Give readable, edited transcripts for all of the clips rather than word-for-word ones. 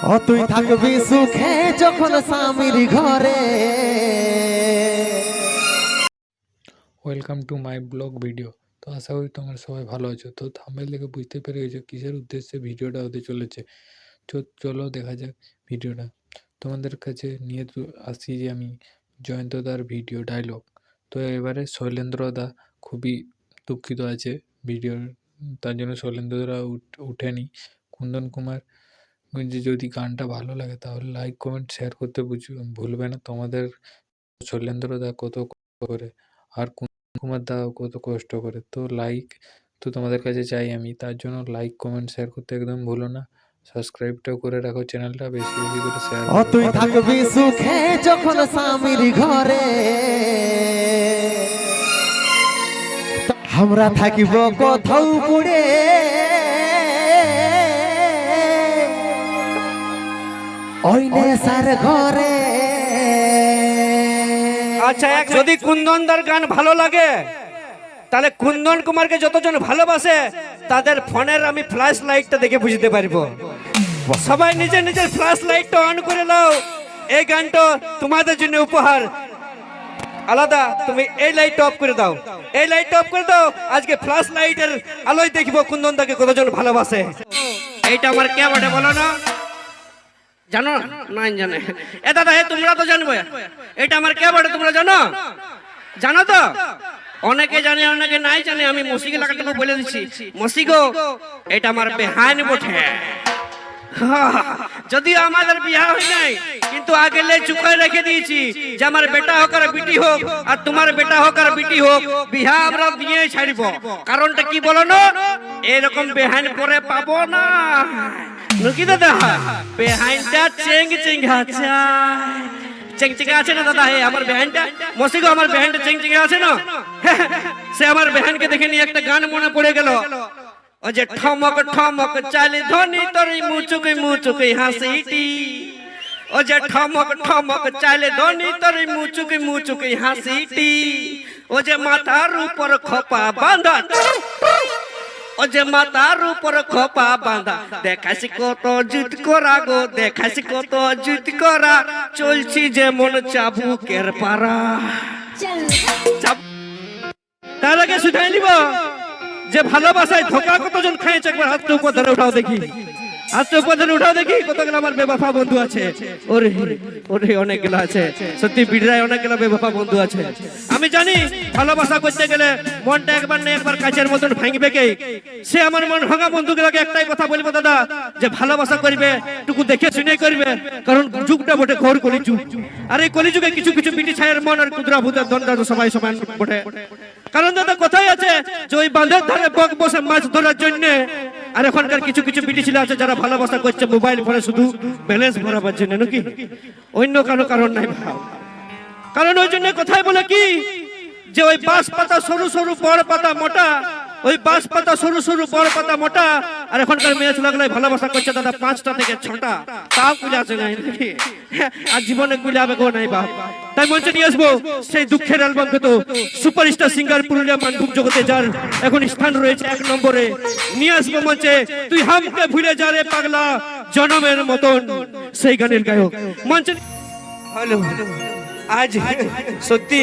ও তুই থাকবি সুখে যখন স্বামীর ঘরে। Welcome to my blog video. তো আশা করি তোমরা সবাই ভালো আছো। তো থাম্বনেল দেখে বুঝতে পেরে গেছো কিসের উদ্দেশ্যে ভিডিওটা হতে চলেছে। চলো দেখা যাক ভিডিওটা। তোমাদের কাছে নিয়ে আসি যে আমি জয়ন্তদার ভিডিও ডায়লগ। তো এবারে শৈলেন্দ্রদা খুবই দুঃখিত আছে ভিডিওর, তার জন্য শৈলেন্দ্রদা উঠেনি। কুন্দন কুমার যদি গানটা ভালো লাগে তাহলে লাইক কমেন্ট শেয়ার করতে ভুলবে না। তোমাদের শৈলেন্দ্রদা কত করে আর কুমার দা কত কষ্ট করে, তো লাইক তো তোমাদের কাছে চাই আমি, তার জন্য লাইক কমেন্ট শেয়ার করতে একদম ভুলো না। সাবস্ক্রাইবটাও করে রাখো চ্যানেলটা, বেশি বেশি করে শেয়ার ও করো। তুই থাকবি সুখে যখন স্বামীর ঘরে, আমরা থাকিব কোথাও পুড়ে। ওই নেশার ঘরে। আচ্ছা, যদি কুন্দনদার গান ভালো লাগে তাহলে কুন্দন কুমারকে যতজন ভালোবাসে তাদের ফোনের আমি ফ্ল্যাশ লাইটটা দেখে বুঝতে পারবো। সবাই নিজের নিজের ফ্ল্যাশ লাইটটা অন করে নাও। এই গানটা তোমাদের জন্য উপহার আলাদা। তুমি এই লাইট অফ করে দাও, এই লাইট অফ করে দাও। আজকে ফ্ল্যাশ লাইটের আলোয় দেখব কুন্দনদাকে কতজন ভালোবাসে। এইটা আমার কে বটে বলো না, জানো না? জানে এ দাদা, তোমরা তো জানবে এটা আমার কে বটে, তোমরা জানো? জানো তো? অনেকে জানে অনেকে নাই জানে। আমি মসিকে লাগাতে বলে দিচ্ছি, মসিগো এটা আমার বেহান বটে। যদিও আমাদের বিয়া হয় নাই, কিন্তু আগে চুকায় রেখে দিয়েছি যে আমার বেটা হোক আর বিটি হোক, আর তোমার বেটা হোক আর বিটি হোক, বিয়া আমরা দিয়ে ছাড়ব। কারণটা কি বলো না? এরকম বেহান পরে পাবো না নাকি দাদা? বেহানটা চেং চেঙ্গা চেংচিঙ্গা আছে না দাদা? আমার বেহানটা মসিগো, আমার বেহানটা চেংচিঙ্গা আছে না? সে আমার বেহানকে দেখে নিয়ে একটা গান মনে পড়ে গেল। ও যে ঠমক ঠমক চালে ধনি তোর মুচুকে মুচুকে হাসিটি। ও যে ঠমক ঠমক চালে ধনি তোর মুচুকে মুচুকে হাসিটি। ও যে মাথার উপর খোপা বাঁধা, ও যে মাথার উপর খোপা বাঁধা, দেখাছি কত জুত করা গো, দেখাছি কত জুত করা, চলছি যেমন চাবুকের পারা। তার আগে শুধাই নিব যে ভালোবাসায় ধোকা কতজন খাইছে, একবার হাতটা উপর ধরে উঠাও দেখি, হাতটা উপর ধরে উঠাও দেখি কতগুলো আমার বেবাফা বন্ধু আছে। ওরে ওরে অনেকগুলো আছে, সত্যি বিড়রায় অনেকগুলো বেবাফা বন্ধু আছে। আমি জানি ভালোবাসা করতে গেলে মনটা একবার না একবার কাচের মতন ভাঙবে কে। সে আমার মন ভাঙা বন্ধুগুলোকে একটাই কথা বলবো দাদা, যে ভালোবাসা করবে টুকু দেখে শুনে করবে, কারণ যুগটা বটে ঘোর কলিযুগ। আর এই কলিযুগে কিছু কিছু বিটি ছায়ের মন আর কুদরা ভূতের দ্বন্দ্ব সবাই সমান বটে। কারণ দাদা কথাই আছে যে ওই বাঁধের ধারে বক বসে মাছ ধরার জন্য। আর এখনকার কিছু কিছু বিটি ছেলে আছে যারা ভালোবাসা করছে মোবাইল ফোনে শুধু ব্যালেন্স ভরাবার জন্য, নাকি অন্য কারো কারণ নাই ভাব। কারণ ওই জন্য কথাই বলে কি যে ওই বাঁশ পাতা সরু সরু বড় পাতা মোটা, ওই বাঁশ পাতা সরু সরু বড় পাতা মোটা। আর এখনকার মেয়ে ছেলেগুলো ভালোবাসা করছে দাদা 5টা থেকে 6টা, তাও কুলে আছে নাই, আর জীবনে কুলে হবে গো নাই বাপ। তাই মঞ্চে নিয়ে আসবো সেই দুঃখের অ্যালবামকে, তো সুপারস্টার সিঙ্গার পুরুলিয়া মানভূম জগতে যার এখন স্থান রয়েছে 1 নম্বরে। নিয়ে আসবো মঞ্চে তুই হামকে ভুলে যা রে পাগলা জনমের মতন, সেই গানের গায়ক মঞ্চে। হ্যালো, আজ সত্যি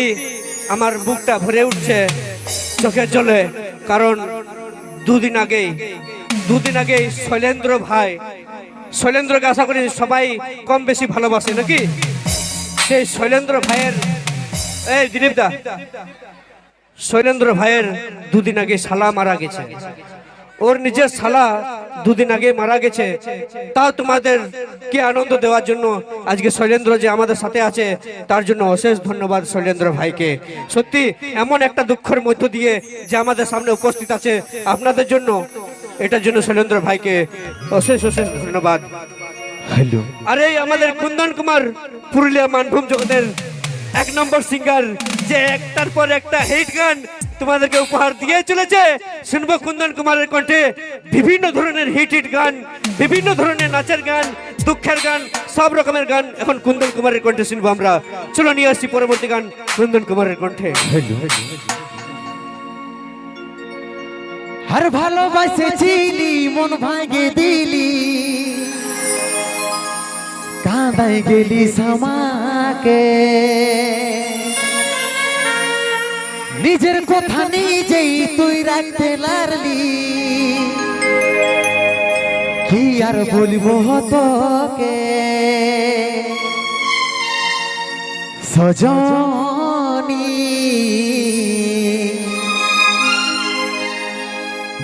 আমার বুকটা ভরে উঠছে চোখের জলে। কারণ দুদিন আগেই শৈলেন্দ্র ভাই, শৈলেন্দ্রকে আশা করি সবাই কম বেশি ভালোবাসে নাকি? সেই শৈলেন্দ্র ভাইয়ের, এই দিলীপ দা, শৈলেন্দ্র ভাইয়ের দুদিন আগে শালা মারা গেছে। ওর নিজের শালা দুদিন আগে মারা গেছে। তাও তোমাদের কি আনন্দ দেওয়ার জন্য আজকে শৈলেন্দ্র যে আমাদের সাথে আছে, তার জন্য অশেষ ধন্যবাদ শৈলেন্দ্র ভাইকে। সত্যি এমন একটা দুঃখের মধ্য দিয়ে যে আমাদের সামনে উপস্থিত আছে আপনাদের জন্য, এটার জন্য শৈলেন্দ্র ভাইকে অশেষ অশেষ ধন্যবাদ। আরে আমাদের কুন্দন কুমার পুরুলিয়া মানভূম জগতের 1 নম্বর সিঙ্গার, যে একটার পর একটা হিট গান তোমাদেরকে উপহার দিয়ে চলেছে। শুনবো কুন্দন কুমারের কণ্ঠে বিভিন্ন ধরনের হিট গান, বিভিন্ন ধরনের নাচের গান, দুঃখের গান, সব রকমের গান এখন কুন্দন কুমারের কণ্ঠে শুনবো আমরা। চলো নিয়ে আসছি পরবর্তী গান কুন্দন কুমারের কণ্ঠে। আর ভালোবাসেছিলি মন ভাঙে দিলি, কাঁদাই গেলি সামাকে নিজের কথা নিজেই তুই রাখতে লারলি কি আর বলবো তোকে সজনী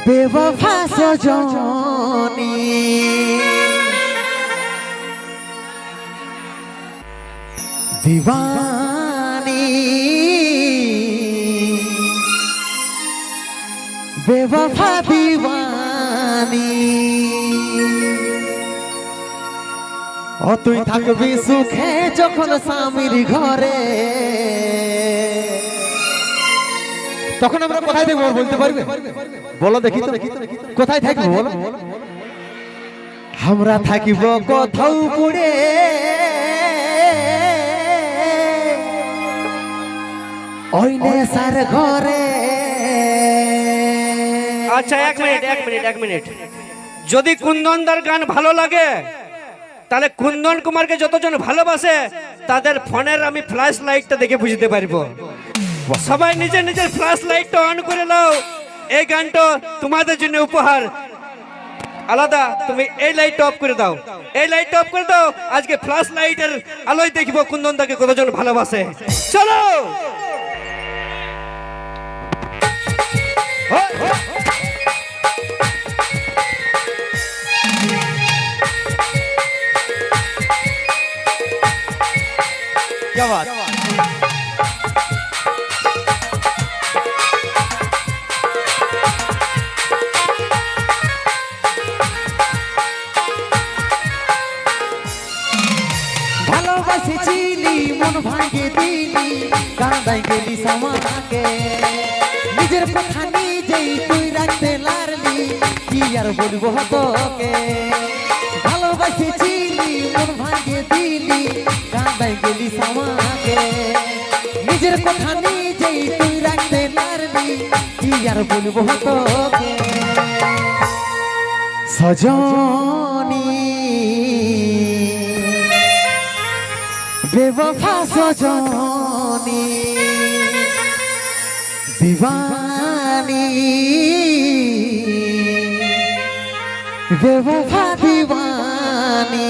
বেওয়াফা সজনী दीवानी बेवफा दीवानी ও তুই থাকবি সুখে যখন স্বামীর ঘরে তখন আমরা কোথায় থাকবো বলতে পারবে বলো দেখি তো কোথায় থাকবো বলো আমরা থাকিব কোথাও পড়ে ওইনে সার ঘরে আচ্ছা এক মিনিট যদি কুন্দনদার গান ভালো লাগে তাহলে কুন্দন কুমারকে যতজন ভালোবাসে তাদের ফোনের আমি ফ্ল্যাশ লাইটটা দেখে বুঝতে পারবো সবাই নিজের নিজের ফ্ল্যাশ লাইটটা অন করে নাও এই গানটা তোমাদের জন্য উপহার আলাদা তুমি এই লাইটটা অফ করে দাও এই লাইটটা অফ করে দাও আজকে ফ্ল্যাশ লাইটের আলোয় দেখব কুন্দনদাকে কতজন ভালোবাসে চলো क्या बात ভালোবাসেছিলি মন ভাঙে দিলি কাঁদাই গেলি সামাকে নিজের কথা নিজেই তুই রাখতে লারলি কি আর বলবো তোকে ভালোবাসেছিলি মন ভাঙে দিলি কাঁদাই গেলি সামাকে নিজের কথা নিজেই তুই রাখতে লারলি কি আর বলবো তোকে সজনী बेवफा सजनी दीवानी बेवफा दीवानी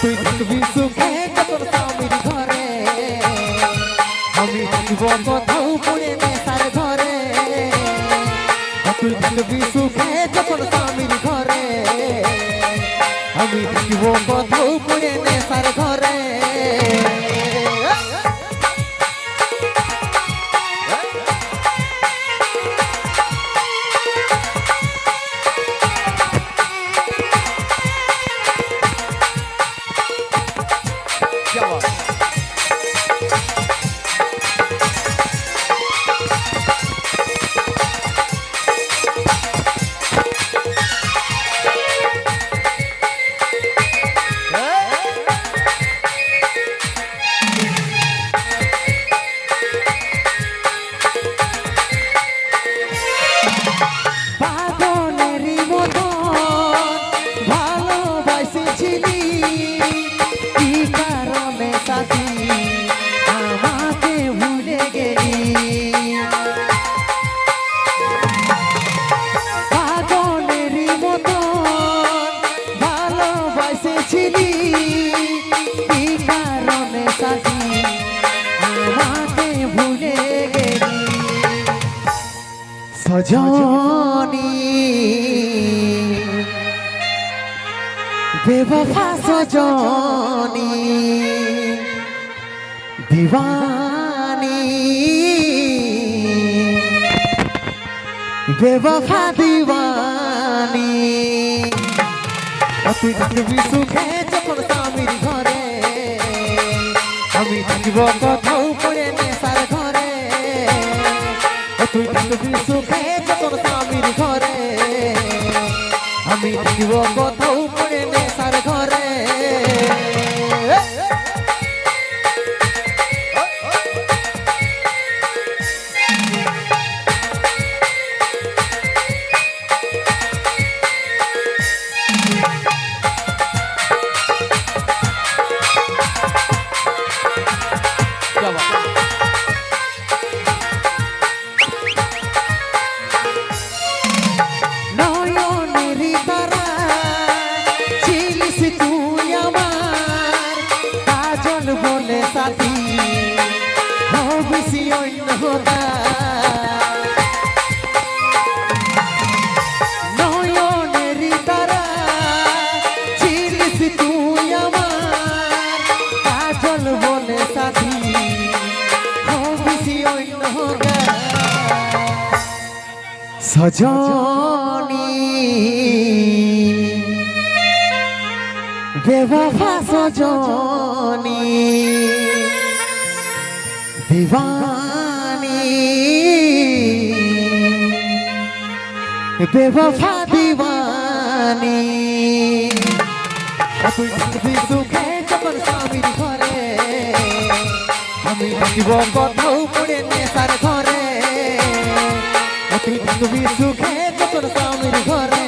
তুই থাকবি সুখে যখন স্বামীর ঘরে আমি থাকব কোথাও পড়ে নেশার ঘরে তুই থাকবি সুখে যখন স্বামীর ঘরে আমি থাকিব কোথাও পড়ে নেশার ঘরে सजनी बेवफा सजनी दीवानी बेवफा दीवानी তুই থাকবি সুখে যখন স্বামীর ঘরে আমি থাকিব কোথাও পড়ে নেশার ঘরে তুই থাকবি সুখে যখন স্বামীর ঘরে আমি থাকিব কোথাও পড়ে নেশার ঘরে সজনী বেওয়াফা সজনী দিওয়ানি বেওয়াফা দিওয়ানি তুই থাকবি সুখে যখন স্বামীর ঘরে আমি থাকিব কোথাও পড়ে নেশার ঘরে তুই থাকবি সুখে যখন স্বামীর ঘরে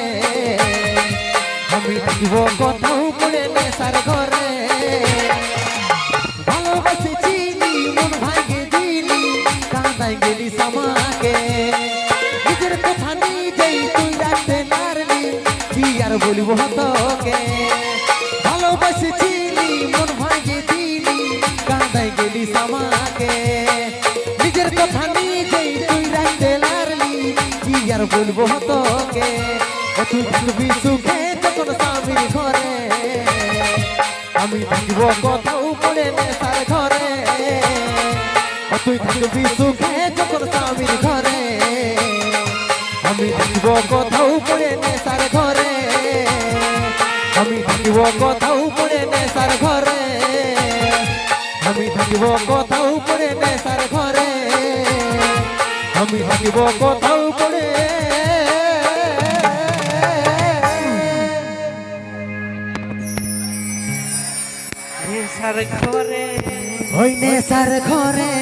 আমি থাকিব কোথাও পড়ে নেশার ঘরে ভালোবাসেছিলি মন ভাঙে দিলি কাঁদাই গেলি সমাকে নিজের কথা নিজেই তুই রাখতে নারলি কি আর বলবো তোকে ভালোবাসেছিলি মন ভাঙে দিলি কাঁদাই গেলি সমাকে নিজের কথা নিজেই তুই রাখতে নারলি কি আর বলবো তোকে তুই থাকবি সুখে যখন স্বামীর ঘরে আমি থাকিব কোথাও পড়ে নেশার ঘরে তুই থাকবি সুখে যখন স্বামীর ঘরে আমি থাকিব কোথাও পড়ে নেশার ঘরে আমি থাকিব কোথাও পড়ে নেশার ঘরে আমি থাকিব কোথাও পড়ে নেশার ঘরে আমি থাকিব কোথাও পড়ে নেশার ঘরে ওই নেশার ঘরে